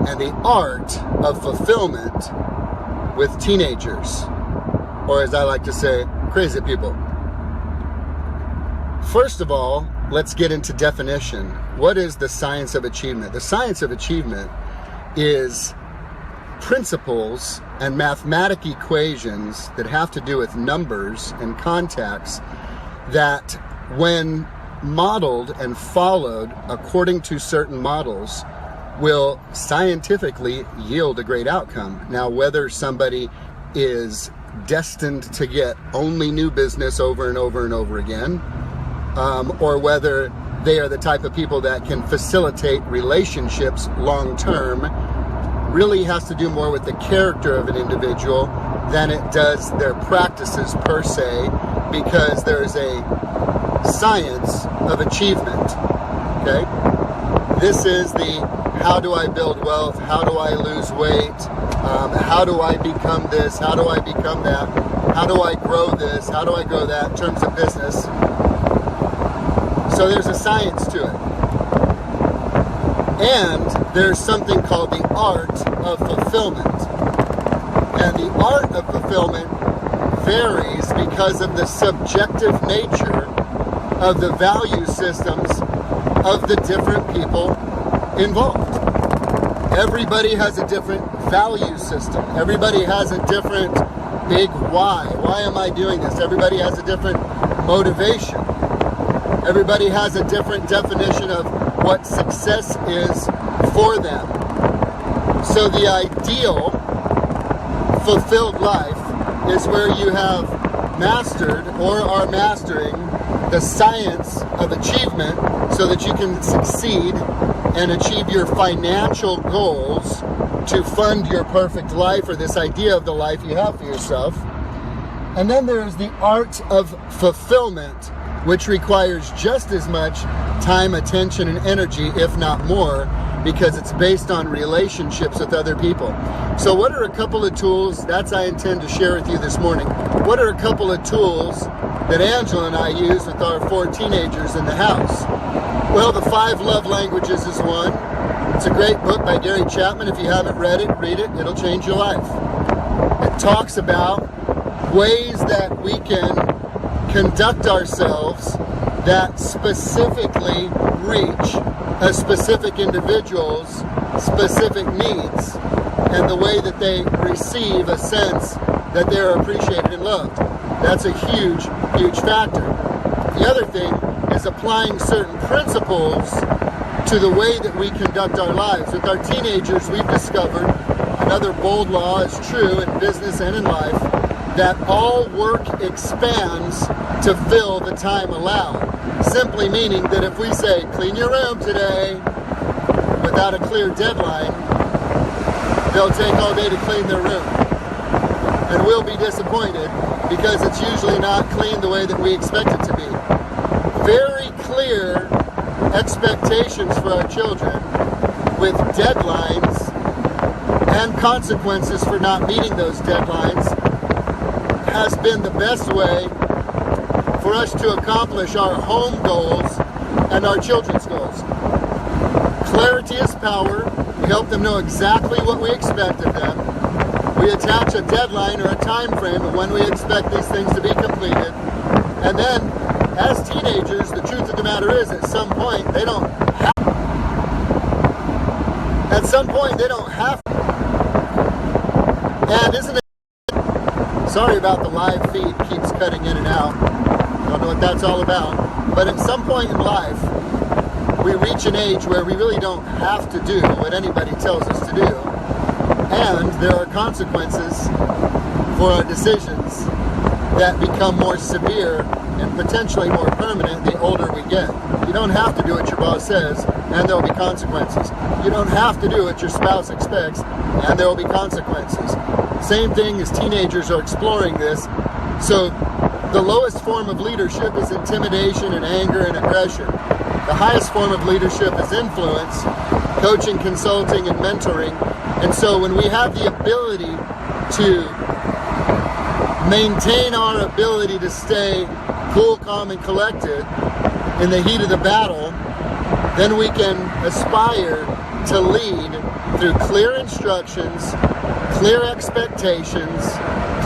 and the art of fulfillment with teenagers, or as I like to say, crazy people. First of all, let's get into definition. What is the science of achievement? The science of achievement is principles and mathematic equations that have to do with numbers and contacts that, when modeled and followed according to certain models, will scientifically yield a great outcome. Now, whether somebody is destined to get only new business over and over and over again, or whether they are the type of people that can facilitate relationships long term, really has to do more with the character of an individual than it does their practices per se, because there's a science of achievement. Okay? This is the how do I build wealth, how do I lose weight, how do I become this, how do I become that, how do I grow this, how do I grow that in terms of business. So there's a science to it. And there's something called the art of fulfillment. And the art of fulfillment varies because of the subjective nature of the value systems of the different people involved. Everybody has a different value system. Everybody has a different big why. Why am I doing this? Everybody has a different motivation. Everybody has a different definition of what success is for them. So the ideal fulfilled life is where you have mastered or are mastering the science of achievement so that you can succeed and achieve your financial goals to fund your perfect life, or this idea of the life you have for yourself. And then there's the art of fulfillment, which requires just as much time, attention, and energy, if not more, because it's based on relationships with other people. So what are a couple of tools, that's I intend to share with you this morning. What are a couple of tools that Angela and I use with our 4 teenagers in the house? Well, The 5 Love Languages is one. It's a great book by Gary Chapman. If you haven't read it, read it. It'll change your life. It talks about ways that we can conduct ourselves that specifically reach a specific individual's specific needs and the way that they receive a sense that they're appreciated and loved. That's a huge, huge factor. The other thing is applying certain principles to the way that we conduct our lives. With our teenagers, we've discovered another bold law is true in business and in life, that all work expands to fill the time allowed. Simply meaning that if we say, clean your room today, without a clear deadline, they'll take all day to clean their room. And we'll be disappointed because it's usually not clean the way that we expect it to be. Very clear expectations for our children with deadlines and consequences for not meeting those deadlines has been the best way for us to accomplish our home goals and our children's goals. Clarity is power. We help them know exactly what we expect of them. We attach a deadline or a time frame of when we expect these things to be completed. And then, as teenagers, the truth of the matter is, at some point, they don't have And isn't it? Sorry about the live feed, keeps cutting in and out. Don't know what that's all about. But at some point in life, we reach an age where we really don't have to do what anybody tells us to do. And there are consequences for our decisions that become more severe and potentially more permanent the older we get. You don't have to do what your boss says, and there will be consequences. You don't have to do what your spouse expects, and there will be consequences. Same thing as teenagers are exploring this. So the lowest form of leadership is intimidation and anger and aggression. The highest form of leadership is influence, coaching, consulting, and mentoring. And so when we have the ability to maintain our ability to stay cool, calm, and collected in the heat of the battle, then we can aspire to lead through clear instructions, clear expectations,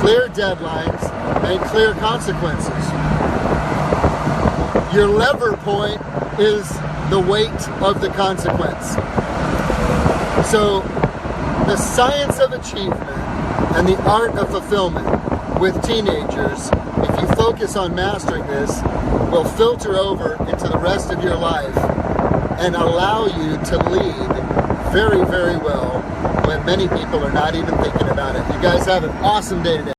clear deadlines, and clear consequences. Your lever point is the weight of the consequence. So the science of achievement and the art of fulfillment with teenagers, if you focus on mastering this, will filter over into the rest of your life and allow you to lead very, very well when many people are not even thinking about it. You guys have an awesome day today.